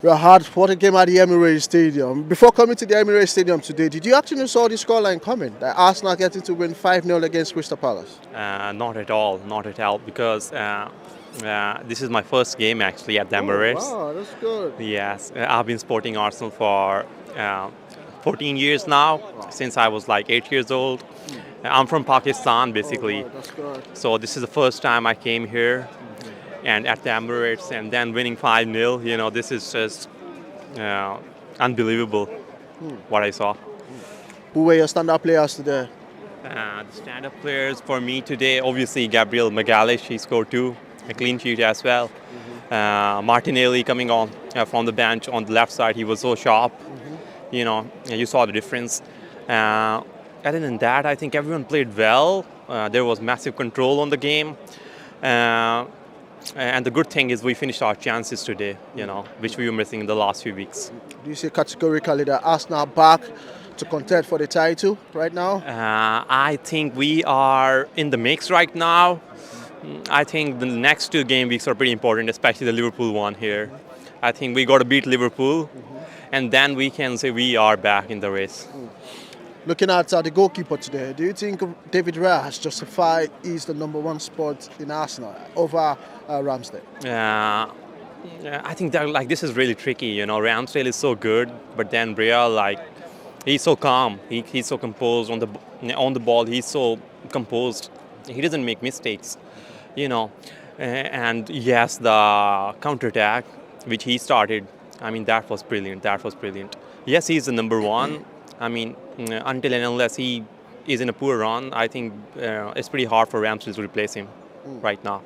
Rahat, what a game at the Emirates Stadium. Before coming to the Emirates Stadium today, did you actually saw the scoreline coming? That Arsenal getting to win 5-0 against Crystal Palace? Not at all, not at all, because this is my first game actually at the Emirates. Wow, that's good. Yes, I've been supporting Arsenal for 14 years now, since I was like 8 years old. I'm from Pakistan basically, Wow, that's good. so this is the first time I came here and at the Emirates and then winning 5-0. This is just uh, unbelievable what I saw. Who were your standout players today? The stand-up players for me today, obviously Gabriel Magalhaes, he scored two, a clean sheet as well. Martinelli coming on from the bench on the left side, he was so sharp. You saw the difference. Other than that, I think everyone played well. There was massive control on the game. And the good thing is we finished our chances today, which we were missing in the last few weeks. Do you say categorically that Arsenal are back to contend for the title right now? I think we are in the mix right now. I think the next two game weeks are pretty important, especially the Liverpool one here. I think we got to beat Liverpool, and then we can say we are back in the race. Looking at the goalkeeper today, do you think David Raya has justified his the number one spot in Arsenal over Ramsdale? I think that this is really tricky. Ramsdale is so good, but then Raya, he's so calm. He's so composed on the ball. He's so composed. He doesn't make mistakes. And yes, the counter-attack which he started, that was brilliant. Yes, he's the number one. Until and unless he is in a poor run, I think it's pretty hard for Ramsdale to replace him right now.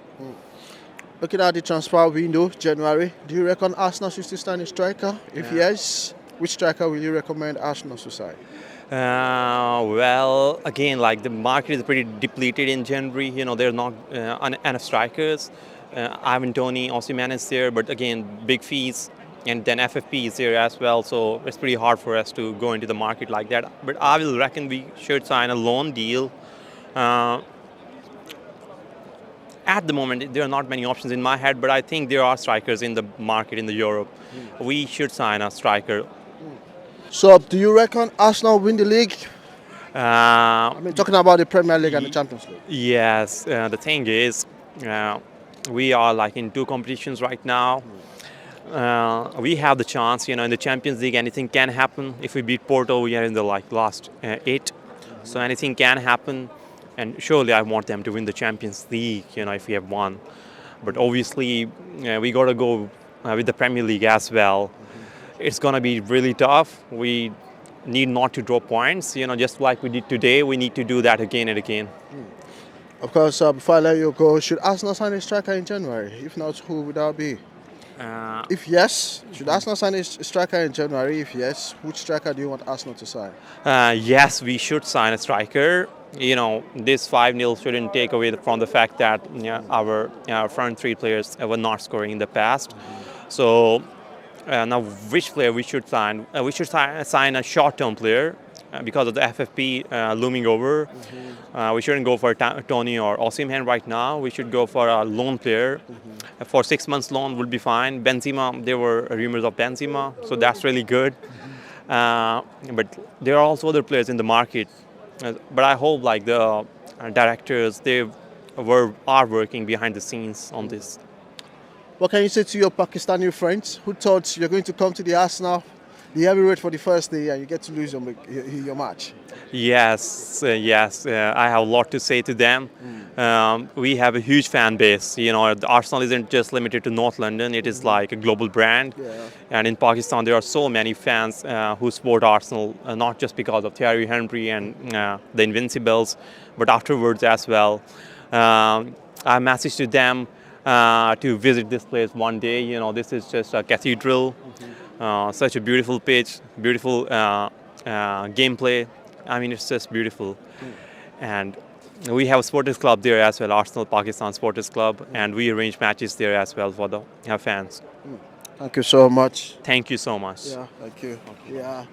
Looking at the transfer window, January, do you reckon Arsenal should still sign a striker? If yes, which striker will you recommend Arsenal to sign? Well, again, the market is pretty depleted in January. There are not enough strikers. Ivan Toney, Osimhen is there, but again, big fees. And then FFP is there as well, so it's pretty hard for us to go into the market like that. But I will reckon we should sign a loan deal. At the moment, there are not many options in my head, but I think there are strikers in the market in Europe. We should sign a striker. So, do you reckon Arsenal win the league? Talking about the Premier League and the Champions League. Yes, the thing is, we are in two competitions right now. We have the chance, in the Champions League, anything can happen. If we beat Porto, we are in the last 8. So anything can happen. And surely I want them to win the Champions League, if we have won. But obviously, we got to go with the Premier League as well. It's going to be really tough. We need not to drop points. Just like we did today, we need to do that again and again. Of course, before I let you go, should Arsenal sign a striker in January? If not, who would that be? If yes, should Arsenal sign a striker in January? If yes, which striker do you want Arsenal to sign? Yes, we should sign a striker. This 5-0 shouldn't take away from the fact that our front three players were not scoring in the past. So now which player we should sign? We should sign a short-term player because of the FFP looming over. We shouldn't go for Tony or Osimhen right now. We should go for a loan player. For 6 months loan would be fine. Benzema, there were rumors of Benzema, so that's really good. But there are also other players in the market. But I hope the directors, are working behind the scenes on this. What can you say to your Pakistani friends who thought you're going to come to the Emirates for the first day and you get to lose your match? Yes. I have a lot to say to them. We have a huge fan base. Arsenal isn't just limited to North London. It is like a global brand. Yeah. And in Pakistan, there are so many fans who support Arsenal, not just because of Thierry Henry and the Invincibles, but afterwards as well. I messaged to them to visit this place one day. This is just a cathedral. Such a beautiful pitch, beautiful gameplay. It's just beautiful. And we have a supporters club there as well, Arsenal Pakistan Supporters Club, and we arrange matches there as well for the fans. Thank you so much. Thank you so much. Yeah, thank you. Yeah.